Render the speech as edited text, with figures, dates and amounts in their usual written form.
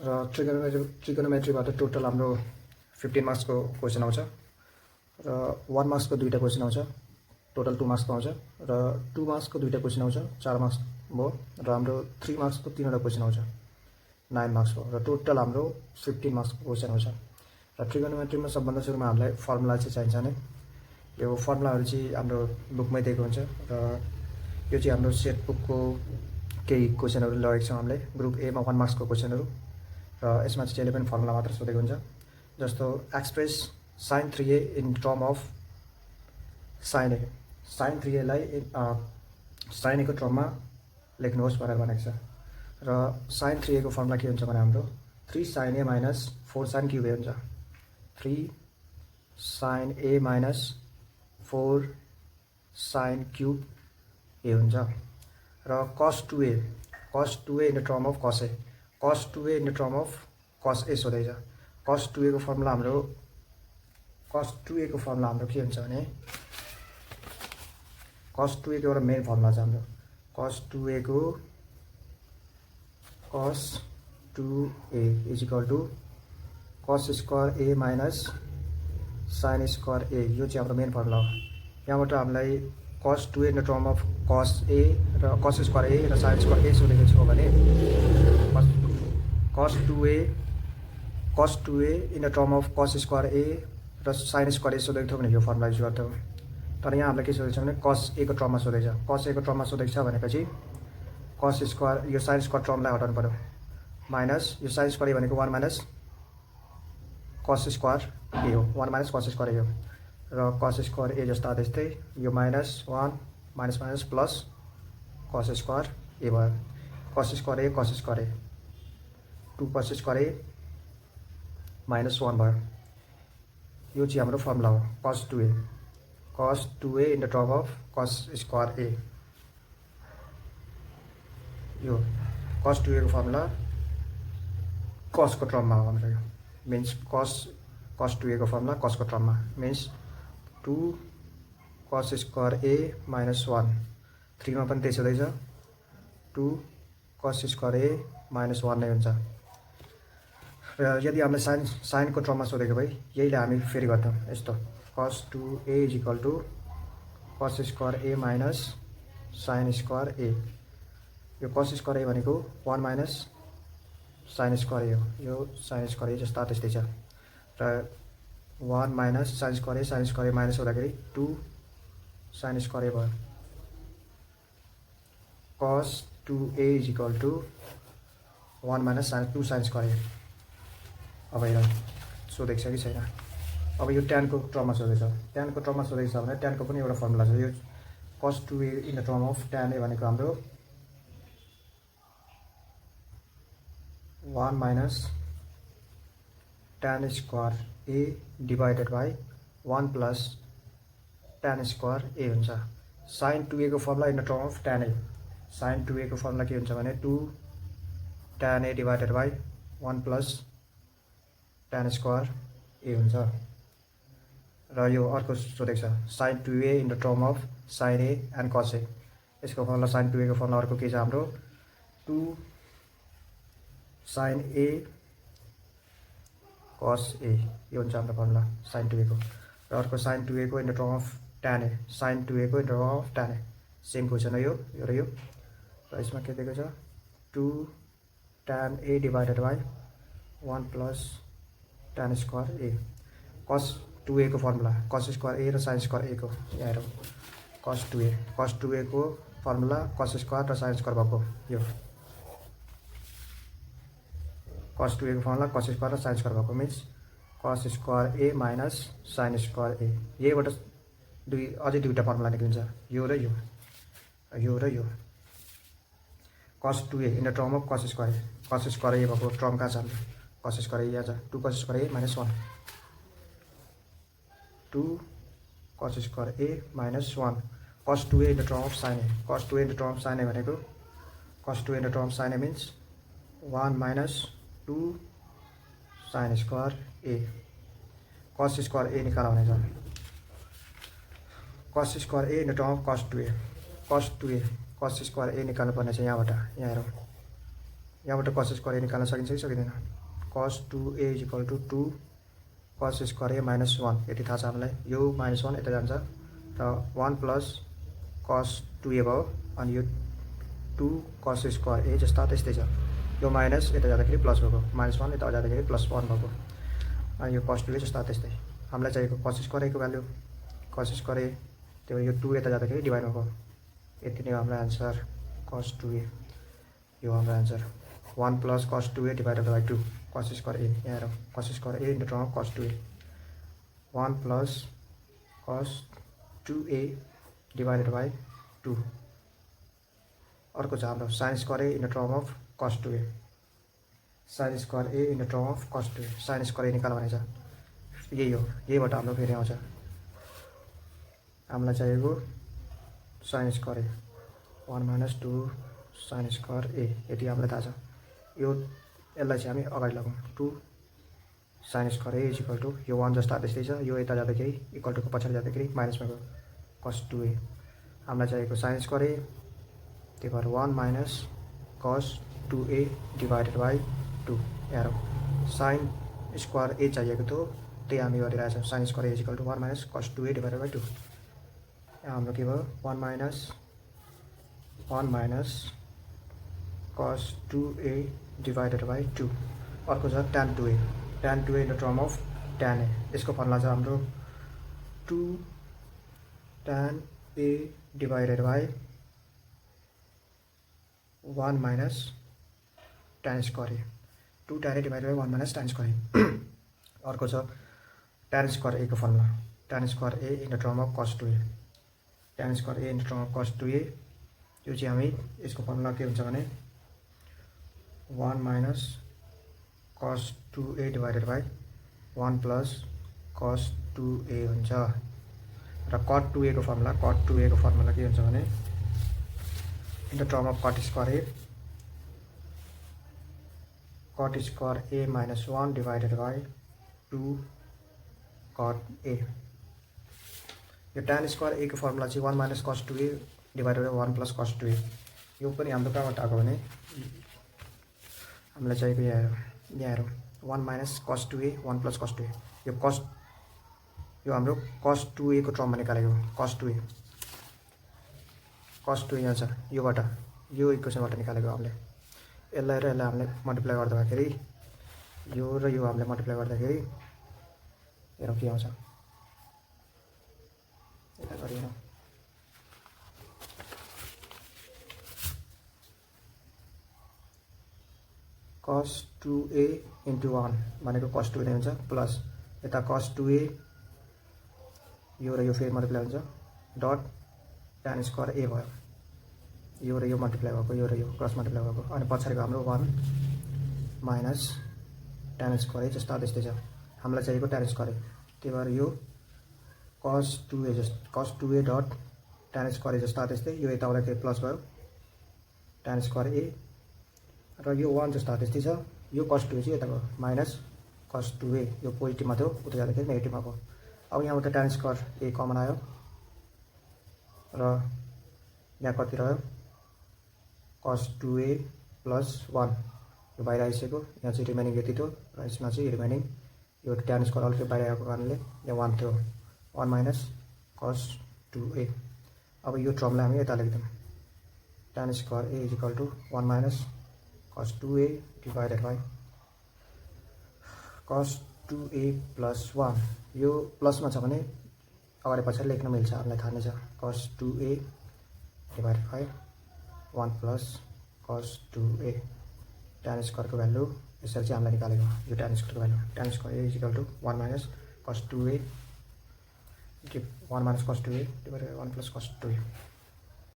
र ट्रिगोनोमेट्रीबाट टोटल हाम्रो 15 मार्क्सको क्वेसन आउँछ र 1 मार्क्सको दुईटा क्वेसन आउँछ, टोटल 2 मार्क्सको आउँछ र 2 मार्क्सको दुईटा क्वेसन आउँछ, 4 मार्क्स भयो र हाम्रो 3 मार्क्सको तीनवटा क्वेसन आउँछ, 9 मार्क्स भयो र टोटल हाम्रो 15 मार्क्सको क्वेसन आउँछ। र ट्रिगोनोमेट्रीमा सबभन्दा सुरुमा हामीलाई फर्मुला चाहिँ चाहिन्छ नै। यो फर्मुलाहरू चाहिँ हाम्रो बुकमै दिएको हुन्छ र यो चाहिँ हाम्रो सेट बुकको केही क्वेसनहरू लगेको छौँ हामीले ग्रुप एमा 1 मार्क्सको क्वेसनहरू र यसमा चाहिँ जहिले पनि फर्मुला मात्र सोधेको हुन्छ। जस्तो express sin 3a in term of sin a, sin 3a लाई sin a को टर्ममा लेख्नुहोस् भनेर भनेको छ र sin 3a को फर्मुला के हुन्छ भने हाम्रो 3 sin a minus 4 sin cube a हुन्छ। 3 sin a minus 4 sin cube a हुन्छ र cos 2a in the term of cos a, cos 2a in the term of cos a सोधेछ। cos 2a को formula हाम्रो के हुन्छ भने cos 2a को एउटा मेन फर्मुला छ हाम्रो cos 2a is equal to cos square a minus sin square a, यो चाहिँ हाम्रो मेन फर्मुला हो। यहाँबाट हामीलाई cos 2a in the term of cos a र cos स्क्वायर a र sin स्क्वायर a सोधेको छ भने cos 2a in the term of cos square a र sin स्क्वायर a सोधेको थियो भने यो फर्मुला युज गर्थ्यौँ। तर यहाँ हामीलाई के सोधेको छ भने cos a को टर्ममा सोधेको छ। cos a को टर्ममा सोधेको छ भनेपछि cos स्क्वायर यो sin स्क्वायर टर्मलाई हटाउनु पर्यो, माइनस यो sin स्क्वायर a भनेको 1 माइनस cos स्क्वायर a हो, 1 माइनस cos स्क्वायर a हो र cos स्क्वायर a जस्ता त्यस्तै यो minus 1 minus minus plus cos square a भयो, cos square a 2 cos square a minus 1 भयो। यो चाहिँ हाम्रो फर्मुला हो cos 2a in the term of cos square a। यो cos 2a को फर्मुला cos को टर्ममा हो हाम्रो, यो मिन्स cos 2a को फर्मुला cos को टर्ममा means 2 cos square a minus 1, 3 मा पनि त्यसै हुँदैछ 2 cos स्क्वायर a माइनस 1 नै हुन्छ। र यदि हामीले साइन को टर्ममा सोधेको भए यहीलाई हामी फेरि गर्थ्यौँ यस्तो cos 2a is equal to cos square a minus sin square a। यो cos स्क्वायर a भनेको 1 माइनस sin स्क्वायर a हो, यो sin स्क्वायर a जस्ता त्यस्तै छ र 1 minus sin square a minus हुँदाखेरि 2 sin स्क्वायर a भयो। cos 2a is equal to 1 minus 2 sin square a। अब हेर सोधेको छ कि छैन। अब यो tan को टर्ममा सोधेको छ, tan को टर्ममा सोधेको छ भने tan को पनि एउटा फर्मुला छ। यो cos 2a in the term of tan a भनेको हाम्रो 1 minus tan square a divided by 1 plus tan square a हुन्छ। sin 2a को formula in the term of tan a, sin 2a को फर्मुला के हुन्छ भने 2 tan a divided by 1 plus tan square a हुन्छ। र यो अर्को सोधेको छ sin 2a in the term of sin a and cos a। यसको फर्मुला sin 2a को फर्मुला अर्को के छ हाम्रो 2 sin a cos a, यो हुन्छ हाम्रो फर्मुला sin 2a को। र अर्को sin 2a को in the term of tan a, sin 2a को in the term of tan a, same question हो यो र यो। र यसमा के दिएको छ 2 tan a divided by 1 plus tan square a। cos 2a को फर्मुला cos स्क्वायर a र sin स्क्वायर a को यहाँ हेरौँ cos 2a को फर्मुला cos स्क्वायर र sin स्क्वायर भएको यो cos 2a को फर्मुला cos स्क्वायर र sin स्क्वायर भएको means cos square a minus sin square a। यहीबाट अझै दुईवटा फर्मुला निक्लिन्छ, यो र यो cos 2a in the term of cos square a भएको टर्म कहाँ छ हाम्रो cos स्क्वायर a यहाँ छ 2 cos square a minus 1, 2 cos square a minus 1 cos 2a in the term of sin a, cos 2a in the term of sin a भनेको cos 2a in the term sin a means 1 minus 2 sin square a। cos square a निकाल्नु हुनेछ cos square a in the term of cos 2a cos square a निकाल्नु पर्ने छ यहाँबाट, यहाँ हेरौँ यहाँबाट कस स्क्वायर ए निकाल्न सकिन्छ कि सकिँदैन? cos 2a equal to 2 cos square A minus 1 यति थाहा छ हामीलाई। यो माइनस 1 यता जान्छ र 1 प्लस cos 2a भयो अनि यो 2 cos स्क्वायर ए जस्ता त्यस्तै छ। यो माइनस यता जाँदाखेरि प्लस भएको, माइनस 1 यता जाँदाखेरि प्लस 1 भएको अनि यो cos 2a जस्ता त्यस्तै। हामीलाई चाहिएको cos स्क्वायर ए को भ्यालु cos स्क्वायर ए, त्यो यो 2 यता जाँदाखेरि डिभाइड भएको। यति नै हो हाम्रो आन्सर cos 2a। यो हाम्रो answer 1 plus cos 2a divided by 2 cos square A. यहाँ हेरौँ cos square A into term of cos 2a 1 plus cos 2a divided by 2। अर्को छ हाम्रो sin square A into term of cos 2a, sin square A into term of cos 2a। sin square A निकाल भने छ यही हो, यहीबाट हाम्रो फेरि आउँछ। हामीलाई चाहिएको sin स्क्वायर ए 1 माइनस 2 sin स्क्वायर ए यति हामीलाई थाहा छ। यो यसलाई चाहिँ हामी अगाडि लगाउँ 2 sin square A equal to यो 1 जस्ता त्यस्तै छ, यो यता जाँदाखेरि इक्वल टुको पछाडि जाँदाखेरि माइनसमा गयो cos 2a। हामीलाई चाहिएको sin स्क्वायर ए, त्यही भएर 1 minus cos 2a divided by 2। यहाँ sin स्क्वायर ए चाहिएको थियो, त्यही हामी गरिरहेछौँ। sin square A equal to 1 minus cos 2a divided by 2। यहाँ हाम्रो के भयो 1 minus cos 2a divided by 2। अर्को छ tan 2a, tan 2a into term of tan a। यसको फर्मुला छ हाम्रो 2 tan a divided by 1 minus tan square A, 2 tan a divided by 1 minus tan square A. अर्को छ tan square A को formula tan square A into term of cos 2a, tan square A into term of cos 2a। यो चाहिँ हामी यसको formula के हुन्छ भने 1 minus cos 2a divided by 1 plus cos 2a हुन्छ। र cot 2a को फर्मुला के हुन्छ भने into term of cot square a minus 1 divided by 2 cot a। यो tan स्क्वायर ए को फर्मुला चाहिँ 1 minus cos 2a divided by 1 plus cos 2a। यो पनि हाम्रो कहाँबाट आएको भने हामीलाई चाहिएको यहाँ हेरौँ 1 minus cos 2a 1 plus cos 2a। यो हाम्रो cos 2a को टर्ममा निकालेको cos 2a यहाँ छ, योबाट यो इक्वेसनबाट निकालेको हामीले। यसलाई र यसलाई हामीले मल्टिप्लाई गर्दाखेरि यो र यो हामीले मल्टिप्लाई गर्दाखेरि हेरौँ के आउँछ। यता गरी हेरौँ cos 2a इन्टु 1 भनेको cos 2a नै हुन्छ, प्लस यता cos 2a यो र यो फेरि मल्टिप्लाई हुन्छ डट tan स्क्वायर ए भयो, यो र यो मल्टिप्लाई भएको, यो र यो क्रस मल्टिप्लाई भएको अनि पछाडिको हाम्रो 1 माइनस tan स्क्वायर ए जस्ता त्यस्तै छ। हामीलाई चाहिएको tan स्क्वायर ए, त्यही भएर यो cos 2a dot tan square A जस्ता त्यस्तै, यो यता आउँदाखेरि प्लस भयो tan स्क्वायर ए र यो 1 जस्ता त्यस्तै छ। यो cos 2a चाहिँ यताको माइनस cos 2a, यो पोजिटिभमा थियो उता जाँदाखेरि नेगेटिभमा भयो। अब यहाँबाट tan स्क्वायर ए कमन आयो र यहाँ कति रह्यो cos 2a प्लस 1 यो बाहिर आइसक्यो। यहाँ चाहिँ रिमेनिङ यति थियो र यसमा चाहिँ रिमेनिङ यो tan स्क्वायर अलिकति बाहिर आएको कारणले यहाँ 1 थियो, 1 माइनस cos 2a। अब यो टर्मलाई हामी यता लेख्छौँ tan square A equal to 1 minus cos 2a divided by cos 2a plus 1। यो प्लसमा छ भने अगाडि पछाडि लेख्न मिल्छ, हामीलाई थाहा नै छ cos 2a divided by 1 plus cos 2a। tan स्क्वायरको भ्यालु यसरी चाहिँ हामीलाई निकालेको यो tan स्क्वायरको भ्यालु tan square A equal to 1 minus cos 2a divided by 1 plus cos 2a।